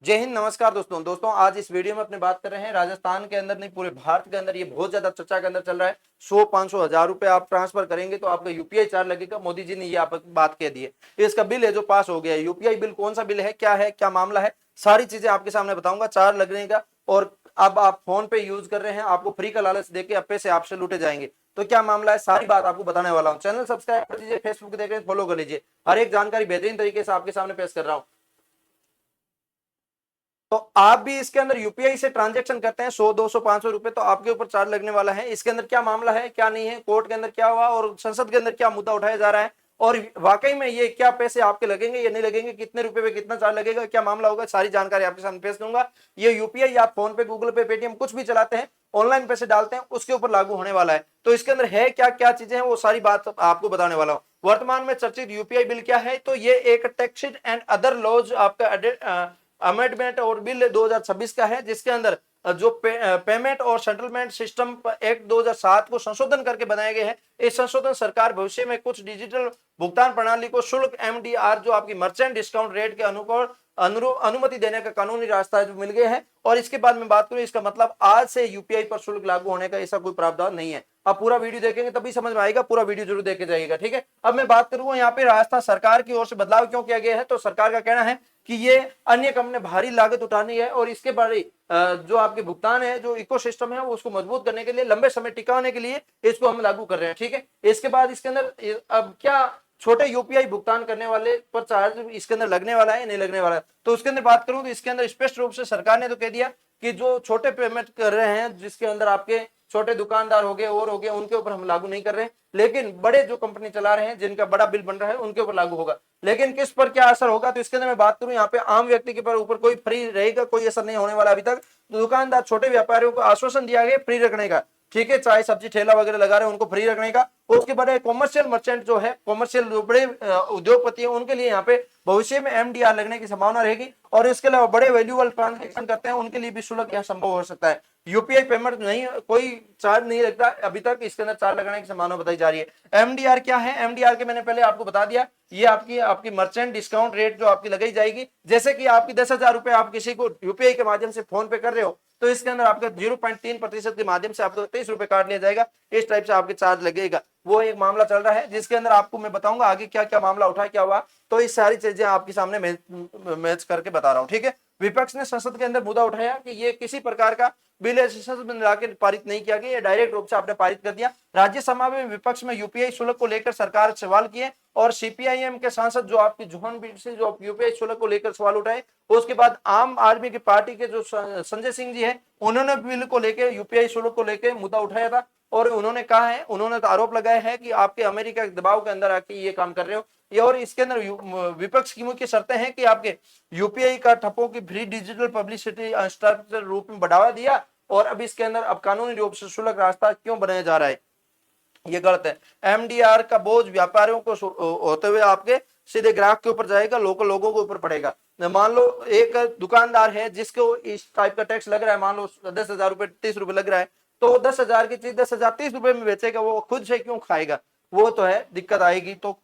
जय हिंद, नमस्कार दोस्तों। आज इस वीडियो में अपने बात कर रहे हैं राजस्थान के अंदर नहीं पूरे भारत के अंदर ये बहुत ज्यादा चर्चा के अंदर चल रहा है। 100, 500, 1000 रुपए आप ट्रांसफर करेंगे तो आपका यूपीआई चार्ज लगेगा। मोदी जी ने ये आप बात कह दी है। इसका बिल है जो पास हो गया है। यूपीआई बिल कौन सा बिल है, क्या है, क्या मामला है, सारी चीजें आपके सामने बताऊंगा। चार्ज लगने का, और अब आप फोन पे यूज कर रहे हैं, आपको फ्री का लालच देके अपने से आपसे लूटे जाएंगे। तो क्या मामला है, सारी बात आपको बताने वाला हूँ। चैनल सब्सक्राइब कर दीजिए, फेसबुक देख रहे हैं फॉलो कर लीजिए। हर एक जानकारी बेहतरीन तरीके से आपके सामने पेश कर रहा हूँ। तो आप भी इसके अंदर यूपीआई से ट्रांजैक्शन करते हैं 100, 200, 500 रुपए, तो आपके ऊपर चार्ज लगने वाला है। इसके अंदर क्या मामला है, क्या नहीं है, कोर्ट के अंदर क्या हुआ और संसद के अंदर क्या मुद्दा उठाया जा रहा है, और वाकई में ये क्या पैसे आपके लगेंगे या नहीं लगेंगे, कितने रुपए पे कितना चार्ज लगेगा, क्या मामला होगा, सारी जानकारी आपके सामने पेश दूंगा। ये यूपीआई आप फोन पे, गूगल पे, पेटीएम कुछ भी चलाते हैं, ऑनलाइन पैसे डालते हैं, उसके ऊपर लागू होने वाला है। तो इसके अंदर है क्या क्या चीजें हैं, वो सारी बात आपको बताने वाला हूं। वर्तमान में चर्चित यूपीआई बिल क्या है, तो ये एक टैक्सेस एंड अदर लॉज आपका अमेंडमेंट और बिल 2026 का है, जिसके अंदर जो पेमेंट और सेटलमेंट सिस्टम एक्ट 2007 को संशोधन करके बनाए गए हैं। इस संशोधन सरकार भविष्य में कुछ डिजिटल भुगतान प्रणाली को शुल्क एमडीआर जो आपकी मर्चेंट डिस्काउंट रेट के अनुकूल अनुमति देने का कानूनी रास्ता जो मिल गया है। और इसके बाद में बात करूं, इसका मतलब आज से यूपीआई पर शुल्क लागू होने का ऐसा कोई प्रावधान नहीं है। आप पूरा वीडियो देखेंगे तभी समझ में आएगा, पूरा वीडियो जरूर देख के जाइएगा, ठीक है। अब मैं बात करूंगा यहाँ पे राजस्थान सरकार की ओर से बदलाव क्यों किया गया है। तो सरकार का कहना है कि ये अन्य कंपनी भारी लागत उठानी है, और इसके बारे जो आपके भुगतान है, जो इकोसिस्टम है, वो उसको मजबूत करने के लिए, लंबे समय टिकाने के लिए इसको हम लागू कर रहे हैं, ठीक है। इसके बाद इसके अंदर अब क्या छोटे यूपीआई भुगतान करने वाले पर चार्ज इसके अंदर लगने वाला है, नहीं लगने वाला है। तो उसके अंदर बात करूं तो इसके अंदर स्पष्ट रूप से सरकार ने तो कह दिया कि जो छोटे पेमेंट कर रहे हैं, जिसके अंदर आपके छोटे दुकानदार हो गए और हो गए, उनके ऊपर हम लागू नहीं कर रहे हैं। लेकिन बड़े जो कंपनी चला रहे हैं, जिनका बड़ा बिल बन रहा है, उनके ऊपर लागू होगा। लेकिन किस पर क्या असर होगा, तो इसके अंदर मैं बात करूं, यहाँ पे आम व्यक्ति के ऊपर कोई फ्री रहेगा, कोई असर नहीं होने वाला अभी तक। तो दुकानदार, छोटे व्यापारियों को आश्वासन दिया गया फ्री रखने का, ठीक है। चाय सब्जी ठेला वगैरह लगा रहे हैं, उनको फ्री रखने का। उसके बाद कॉमर्शियल मर्चेंट जो है, कॉमर्शियल जो बड़े उद्योगपति है, उनके लिए यहाँ पे भविष्य में एमडीआर लगने की संभावना रहेगी। और इसके अलावा बड़े वैल्यूएबल ट्रांजेक्शन करते हैं, उनके लिए भी शुल्क यहाँ संभव हो सकता है। यूपीआई पेमेंट नहीं, कोई चार्ज नहीं लगता अभी तक, इसके अंदर चार्ज लगाने की संभावना बताई जा रही है। एमडीआर क्या है, एमडीआर के मैंने पहले आपको बता दिया। ये आपकी आपकी मर्चेंट डिस्काउंट रेट जो आपकी लगाई जाएगी। जैसे कि आपकी 10,000 रुपए आप किसी को यूपीआई के माध्यम से फोन पे कर रहे हो, तो इसके अंदर आपका 0.3% के माध्यम से आपको 23 रुपए काट लिया जाएगा। इस टाइप से आपके चार्ज लगेगा। वो एक मामला चल रहा है, जिसके अंदर आपको मैं बताऊंगा आगे क्या क्या मामला उठा, क्या हुआ। तो इस सारी चीजें आपके सामने मैच करके बता रहा हूं, ठीक है। विपक्ष ने संसद के अंदर मुद्दा उठाया कि ये किसी प्रकार का बिल संसद में लाकर पारित नहीं किया गया, डायरेक्ट रूप से आपने पारित कर दिया। राज्यसभा में विपक्ष में यूपीआई शुल्क को लेकर सरकार सवाल किए, और सीपीआईएम के सांसद जो आपकी जोहन से जो यूपीआई शुल्क को लेकर सवाल उठाए। उसके बाद आम आदमी की पार्टी के जो संजय सिंह जी है, उन्होंने बिल को लेकर, यूपीआई शुल्क को लेकर मुद्दा उठाया था। और उन्होंने कहा है, उन्होंने तो आरोप लगाया है कि आपके अमेरिका के दबाव के अंदर आके ये काम कर रहे हो। ये, और इसके अंदर विपक्ष की मुख्य शर्तें हैं कि आपके यूपीआई का ठप्पों की फ्री डिजिटल पब्लिसिटी स्ट्रक्चर रूप में बढ़ावा दिया, और अब इसके अंदर अब कानूनी रूप से शुल्क रास्ता क्यों बनाया जा रहा है, ये गलत है। एमडीआर का बोझ व्यापारियों को होते हुए आपके सीधे ग्राहक के ऊपर जाएगा, लोगों के ऊपर पड़ेगा। मान लो एक दुकानदार है जिसको इस टाइप का टैक्स लग रहा है, मान लो 10,000 रुपए, 30 रुपए लग रहा है, तो 10,000 की चीज 10,000 30 रुपए में बेचेगा, वो खुद से क्यों खाएगा, वो तो है दिक्कत आएगी। तो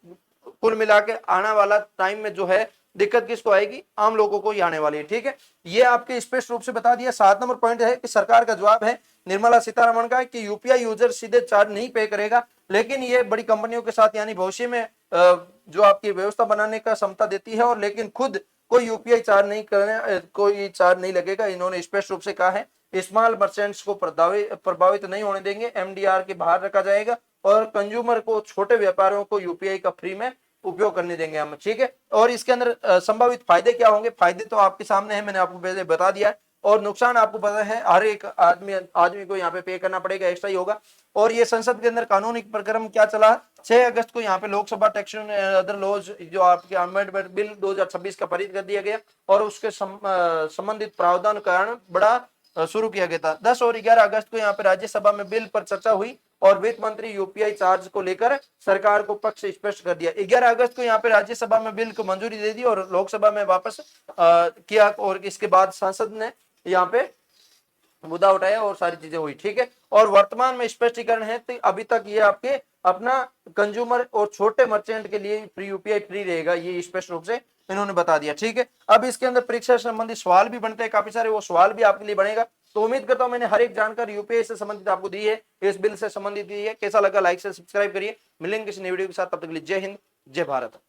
कुल मिला के आने वाला टाइम में जो है दिक्कत किसको आएगी, आम लोगों को ही आने वाली है, ठीक है। ये आपके स्पष्ट रूप से बता दिया। 7 नंबर पॉइंट है कि सरकार का जवाब है निर्मला सीतारमण का कि यूपीआई यूजर सीधे चार्ज नहीं पे करेगा, लेकिन ये बड़ी कंपनियों के साथ यानी भविष्य में जो आपकी व्यवस्था बनाने का क्षमता देती है, और लेकिन खुद कोई यूपीआई चार्ज नहीं करने, कोई चार्ज नहीं लगेगा, इन्होंने स्पष्ट रूप से कहा है। स्मॉल मर्चेंट्स को प्रभावित नहीं होने देंगे, एमडीआर के बाहर रखा जाएगा, और कंज्यूमर को, छोटे व्यापारियों को यूपीआई का फ्री में उपयोग करने देंगे हम, ठीक है। और इसके अंदर संभावित फायदे क्या होंगे, फायदे तो आपके सामने है, मैंने आपको पहले बता दिया है। और नुकसान आपको पता है, हर एक आदमी को यहाँ पे करना पड़ेगा, एक्स्ट्रा ही होगा। और ये संसद के अंदर कानूनी प्रक्रम क्या चला, 6 अगस्त को यहाँ पे लोकसभा टैक्सेशन अदर लॉज जो आपके अमेंडमेंट बिल 2026 का पारित कर दिया गया, और उसके संबंधित प्रावधान कारण बड़ा शुरू किया गया था। 10 और 11 अगस्त को यहाँ पे राज्यसभा में बिल पर चर्चा हुई, और वित्त मंत्री यूपीआई चार्ज को लेकर सरकार को पक्ष स्पष्ट कर दिया। 11 अगस्त को यहाँ पे राज्यसभा में बिल को मंजूरी दे दी, और लोकसभा में वापस किया, और इसके बाद संसद ने यहाँ पे मुद्दा उठाया और सारी चीजें हुई, ठीक है। और वर्तमान में स्पष्टीकरण है, तो अभी तक ये आपके अपना कंज्यूमर और छोटे मर्चेंट के लिए फ्री यूपीआई फ्री रहेगा, ये स्पष्ट रूप से इन्होंने बता दिया। ठीक है, अब इसके अंदर परीक्षा से संबंधित सवाल भी बनते हैं काफी सारे, वो सवाल भी आपके लिए बनेगा। तो उम्मीद करता हूं मैंने हर एक जानकारी यूपीएससी से संबंधित आपको दी है, इस बिल से संबंधित दी है। कैसा लगा लाइक से सब्सक्राइब करिए। मिलेंगे किसी नई वीडियो के साथ, तब तक के लिए जय हिंद जय भारत।